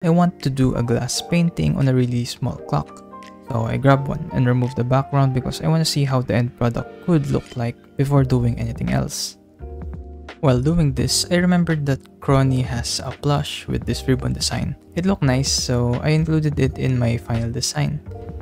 I want to do a glass painting on a really small clock. So I grabbed one and removed the background because I want to see how the end product could look like before doing anything else. While doing this, I remembered that Kronii has a plush with this ribbon design. It looked nice, so I included it in my final design.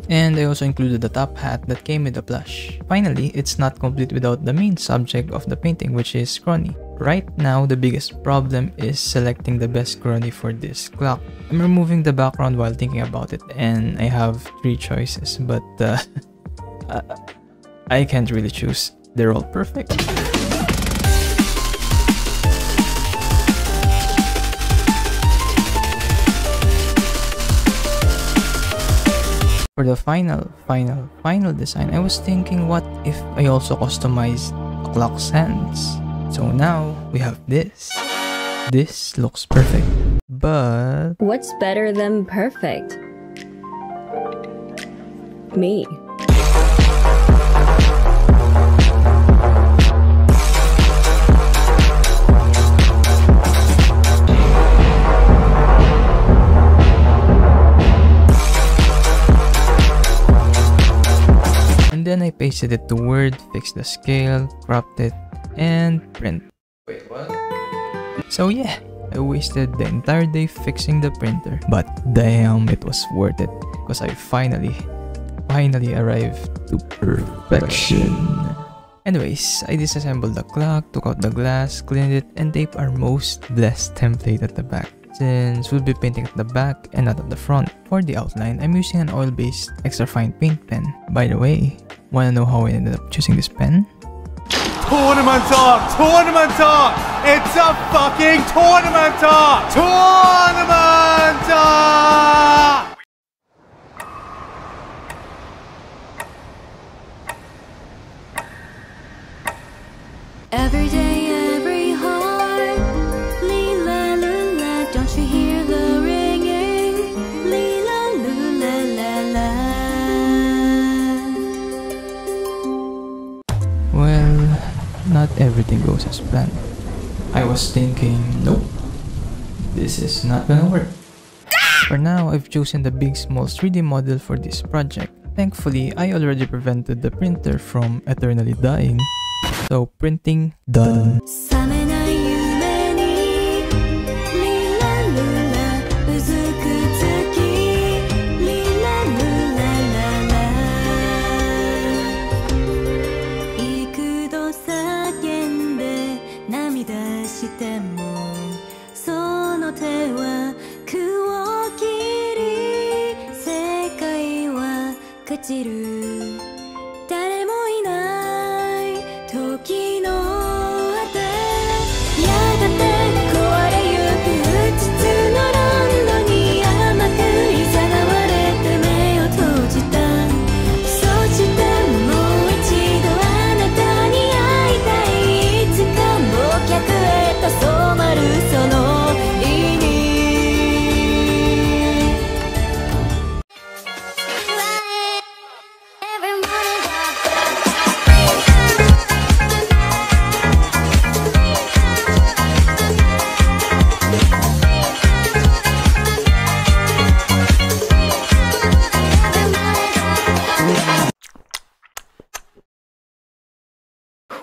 And I also included the top hat that came with the plush. Finally, it's not complete without the main subject of the painting, which is Kronii. Right now, the biggest problem is selecting the best Kronii for this clock. I'm removing the background while thinking about it, and I have 3 choices, but I can't really choose. They're all perfect. For the final design, I was thinking, what if I also customized the clock's hands? So now we have this. This looks perfect, but what's better than perfect? Me. Then I pasted it to Word, fixed the scale, cropped it, and print. Wait, what? So yeah, I wasted the entire day fixing the printer, but damn, it was worth it because I finally arrived to perfection. Anyways, I disassembled the clock, took out the glass, cleaned it, and taped our most blessed template at the back, since we'll be painting at the back and not at the front. For the outline, I'm using an oil-based extra fine paint pen. By the way, wanna know how I ended up choosing this pen? Tournament talk! Tournament talk! It's a fucking tournament talk! Tournament talk! Every day, every heart, lila lula, don't you hear the ringing? Lila lula la la. Well, not everything goes as planned. I was thinking, nope, this is not gonna work. For now, I've chosen the Big Smalls 3D model for this project. Thankfully, I already prevented the printer from eternally dying. So printing done.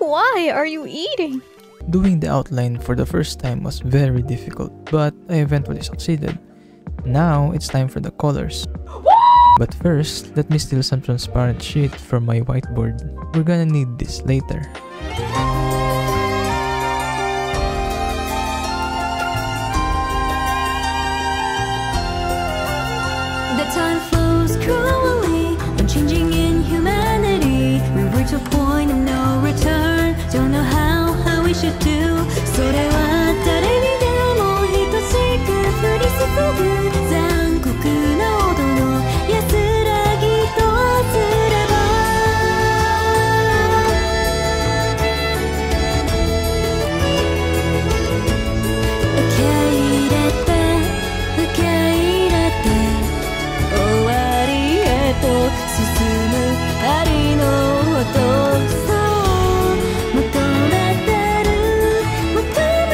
Why are you eating? Doing the outline for the first time was very difficult, but I eventually succeeded. Now, it's time for the colors. But first, let me steal some transparent sheet from my whiteboard. We're gonna need this later. The time flows cruelly, unchanging in humanity. We reach a point of no return. Don't know how we should do. それは誰にでも等しく降り注ぐ残酷な音の安らぎとすれば。受け入れて受け入れて終わりへと進む針の音。そう求めてる求め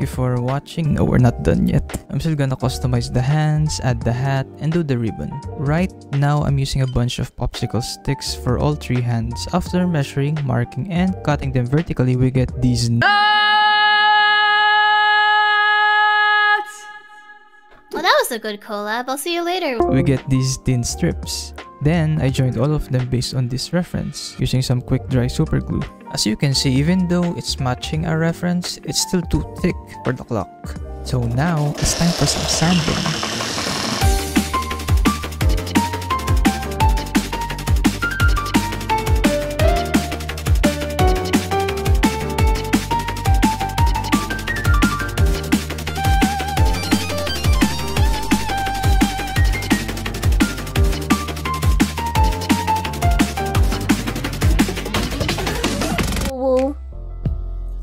before watching? No, we're not done yet. I'm still gonna customize the hands, add the hat, and do the ribbon. Right now, I'm using a bunch of popsicle sticks for all 3 hands. After measuring, marking, and cutting them vertically, we get these Well, that was a good collab. I'll see you later. we get these thin strips. Then, I joined all of them based on this reference, using some quick dry super glue. As you can see, even though it's matching our reference, it's still too thick for the clock. So now, it's time for some sanding.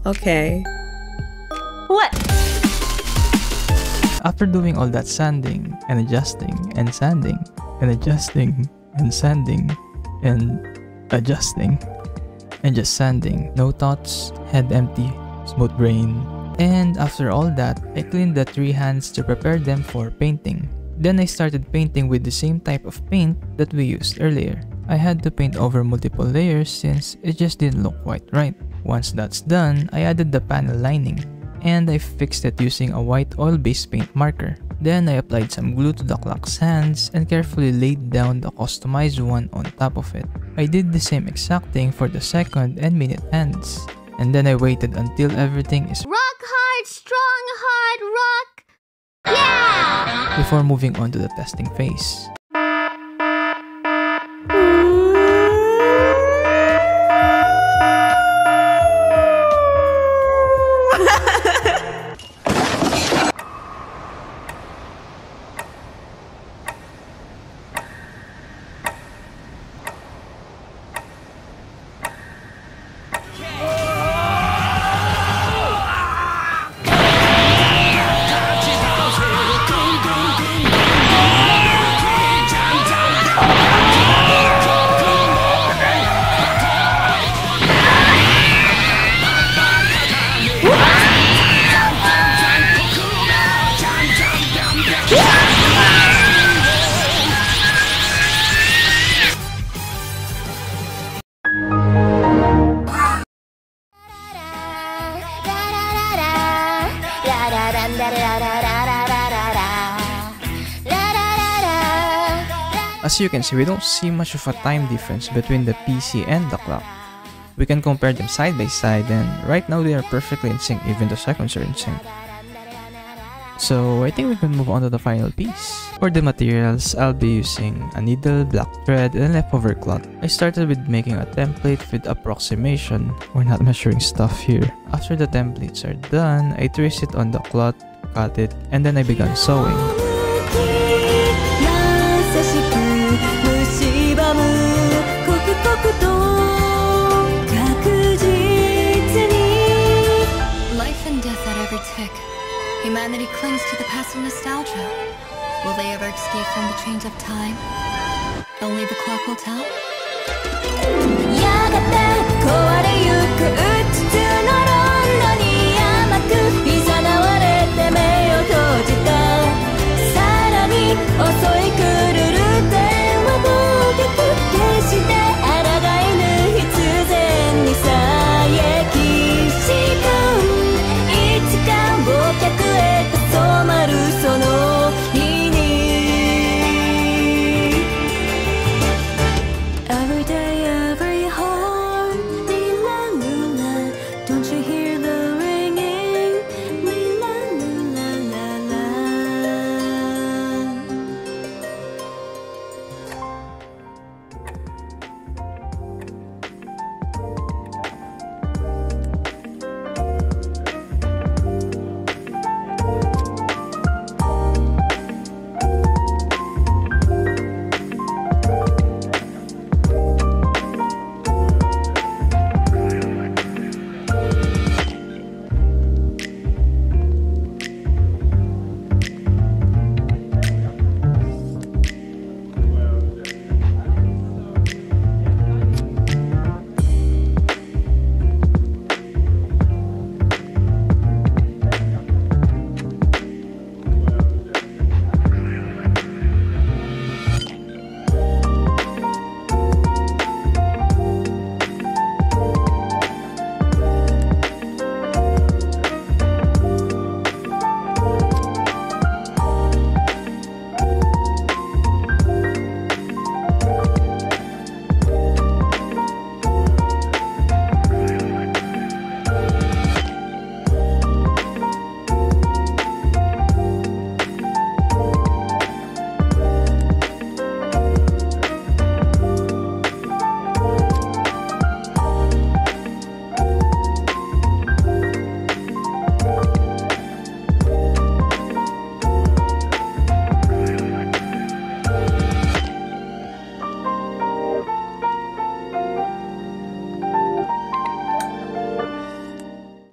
Okay. What? After doing all that sanding and adjusting and sanding and adjusting and sanding and adjusting and just sanding, no thoughts, head empty, smooth brain. And after all that, I cleaned the 3 hands to prepare them for painting. Then I started painting with the same type of paint that we used earlier. I had to paint over multiple layers since it just didn't look quite right. Once that's done, I added the panel lining, and I fixed it using a white oil-based paint marker. Then I applied some glue to the clock's hands and carefully laid down the customized one on top of it. I did the same exact thing for the second and minute hands. And then I waited until everything is Rock hard, strong hard, rock. Yeah! before moving on to the testing phase. As you can see, we don't see much of a time difference between the PC and the clock. We can compare them side by side, and right now they are perfectly in sync, even the seconds are in sync. So I think we can move on to the final piece. For the materials, I'll be using a needle, black thread, and leftover cloth. I started with making a template with approximation. We're not measuring stuff here. After the templates are done, I trace it on the cloth, cut it, and then I began sewing. Life and death at every tick. Humanity clings to the past of nostalgia. Will they ever escape from the chains of time? Only the clock will tell.